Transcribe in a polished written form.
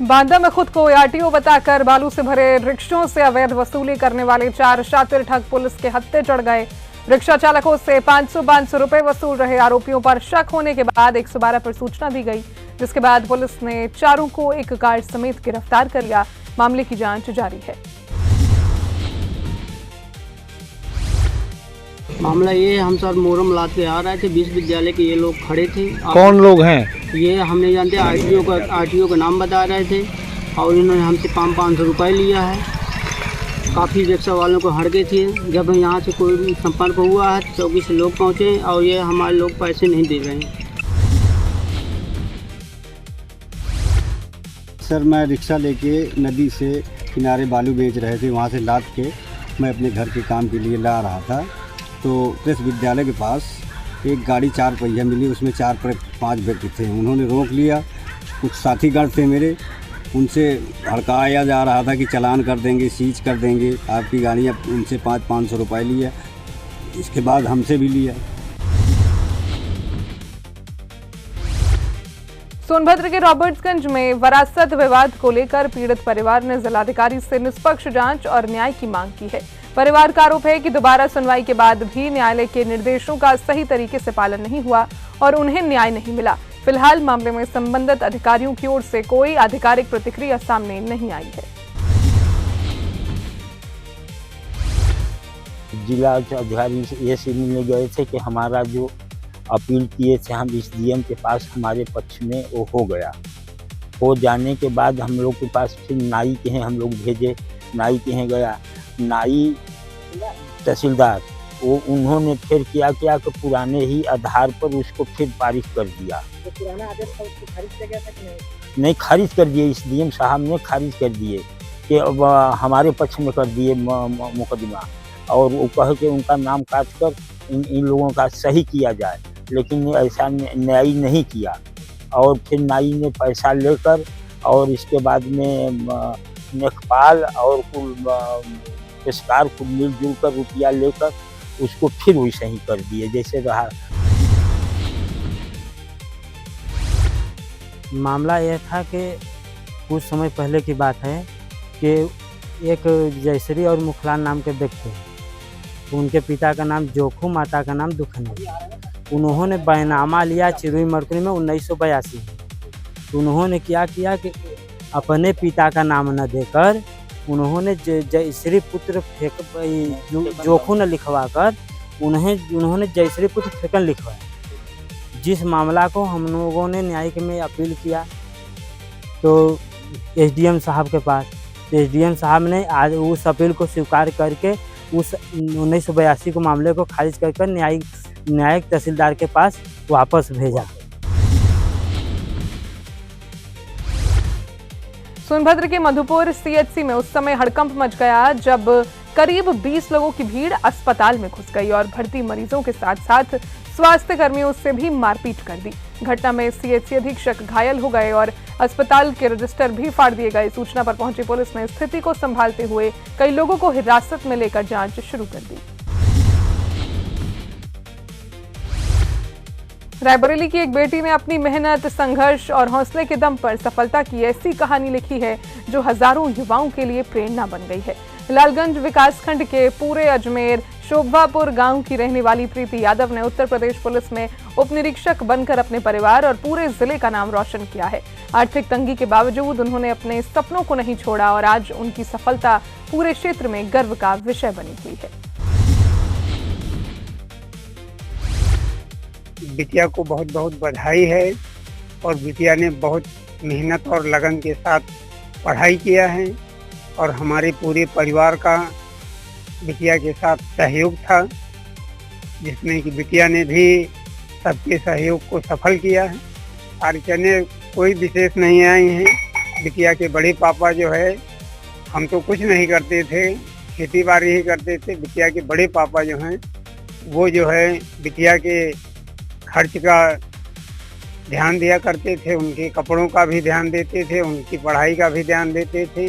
बांदा में खुद को आरटीओ बताकर बालू से भरे रिक्शों से अवैध वसूली करने वाले 4 शातिर ठग पुलिस के हत्थे चढ़ गए। रिक्शा चालकों से 500 रुपए वसूल रहे आरोपियों पर शक होने के बाद 112 पर सूचना दी गई, जिसके बाद पुलिस ने चारों को एक कार समेत गिरफ्तार कर लिया। मामले की जांच जारी है। मामला ये हम सर मोरम लाद के आ रहे थे, विश्वविद्यालय के ये लोग खड़े थे। कौन लोग हैं? ये हम नहीं जानते, आरटीओ का नाम बता रहे थे और इन्होंने हमसे 500 रुपये लिया है। काफ़ी रिक्शा वालों को हड़के थे। जब यहाँ से कोई भी संपर्क हुआ है, चौकी से लोग पहुँचे और ये हमारे लोग पैसे नहीं दे रहे हैं। सर मैं रिक्शा लेके नदी से किनारे बालू बेच रहे थे, वहाँ से लाद के मैं अपने घर के काम के लिए ला रहा था। तो प्रेस विद्यालय के पास एक गाड़ी 4 पहिया मिली, उसमें 4-5 व्यक्ति थे। उन्होंने रोक लिया। कुछ साथीगण थे मेरे, उनसे हड़काया जा रहा था कि चालान कर देंगे, सीज कर देंगे आपकी गाड़ियाँ। उनसे 500 रुपये लिया, इसके बाद हमसे भी लिया। सोनभद्र के रॉबर्ट्सगंज में वरासत विवाद को लेकर पीड़ित परिवार ने जिलाधिकारी से निष्पक्ष जांच और न्याय की मांग की है। परिवार का आरोप है कि दोबारा सुनवाई के बाद भी न्यायालय के निर्देशों का सही तरीके से पालन नहीं हुआ और उन्हें न्याय नहीं मिला। फिलहाल मामले में संबंधित अधिकारियों की ओर से कोई आधिकारिक प्रतिक्रिया सामने नहीं आई है। जिला अधिकारी ये सुनने गए थे कि हमारा जो अपील किए थे हम एसडीएम के पास, हमारे पक्ष में वो हो गया। हो जाने के बाद हम लोग के पास फिर नाई के हैं हम लोग भेजे, नाई के हैं गया। नाई तहसीलदार वो उन्होंने फिर क्या कि पुराने ही आधार पर उसको फिर पारित कर दिया। तो पुराना आदेश था उसको खारिज किया गया था कि नहीं? नहीं, खारिज कर दिए। एसडीएम साहब ने खारिज कर दिए कि अब हमारे पक्ष में कर दिए मुकदमा, और वो कहे कि उनका नाम काट कर इन लोगों का सही किया जाए, लेकिन ऐसा न्याय नहीं किया। और फिर नाई ने पैसा लेकर और इसके बाद में लेखपाल और कुल पेशकार को मिलजुल कर रुपया लेकर उसको फिर वैसे ही कर दिए जैसे रहा। मामला यह था कि कुछ समय पहले की बात है कि एक जयश्री और मुखलान नाम के व्यक्ति, उनके पिता का नाम जोखू, माता का नाम दुखनी। उन्होंने बैनामा लिया चिरुई मरकुरी में 1982। उन्होंने क्या किया कि अपने पिता का नाम न देकर उन्होंने जयश्री पुत्र जोखू न लिखवा कर उन्होंने जयश्री पुत्र फेकन लिखवाया। जिस मामला को हम लोगों ने न्यायिक में अपील किया तो एसडीएम साहब के पास, एसडीएम साहब ने आज उस अपील को स्वीकार करके उस 1982 को मामले को खारिज कर न्यायिक तहसीलदार के पास वापस भेजा। सोनभद्र के मधुपुर सीएचसी में उस समय हड़कंप मच गया जब करीब 20 लोगों की भीड़ अस्पताल में घुस गई और भर्ती मरीजों के साथ साथ स्वास्थ्य कर्मियों से भी मारपीट कर दी। घटना में सीएचसी अधीक्षक घायल हो गए और अस्पताल के रजिस्टर भी फाड़ दिए गए। सूचना पर पहुंची पुलिस ने स्थिति को संभालते हुए कई लोगों को हिरासत में लेकर जांच शुरू कर दी। रायबरेली की एक बेटी ने अपनी मेहनत, संघर्ष और हौसले के दम पर सफलता की ऐसी कहानी लिखी है जो हजारों युवाओं के लिए प्रेरणा बन गई है। लालगंज विकासखंड के पूरे अजमेर शोभापुर गांव की रहने वाली प्रीति यादव ने उत्तर प्रदेश पुलिस में उप निरीक्षक बनकर अपने परिवार और पूरे जिले का नाम रोशन किया है। आर्थिक तंगी के बावजूद उन्होंने अपने सपनों को नहीं छोड़ा और आज उनकी सफलता पूरे क्षेत्र में गर्व का विषय बनी हुई है। बिटिया को बहुत बहुत बधाई है और बिटिया ने बहुत मेहनत और लगन के साथ पढ़ाई किया है और हमारे पूरे परिवार का बिटिया के साथ सहयोग था, जिसमें कि बिटिया ने भी सबके सहयोग को सफल किया है। परिचय कोई विशेष नहीं आए हैं। बिटिया के बड़े पापा जो है, हम तो कुछ नहीं करते थे, खेती बाड़ी ही करते थे। बिटिया के बड़े पापा जो हैं वो जो है बिटिया के खर्च का ध्यान दिया करते थे, उनके कपड़ों का भी ध्यान देते थे, उनकी पढ़ाई का भी ध्यान देते थे।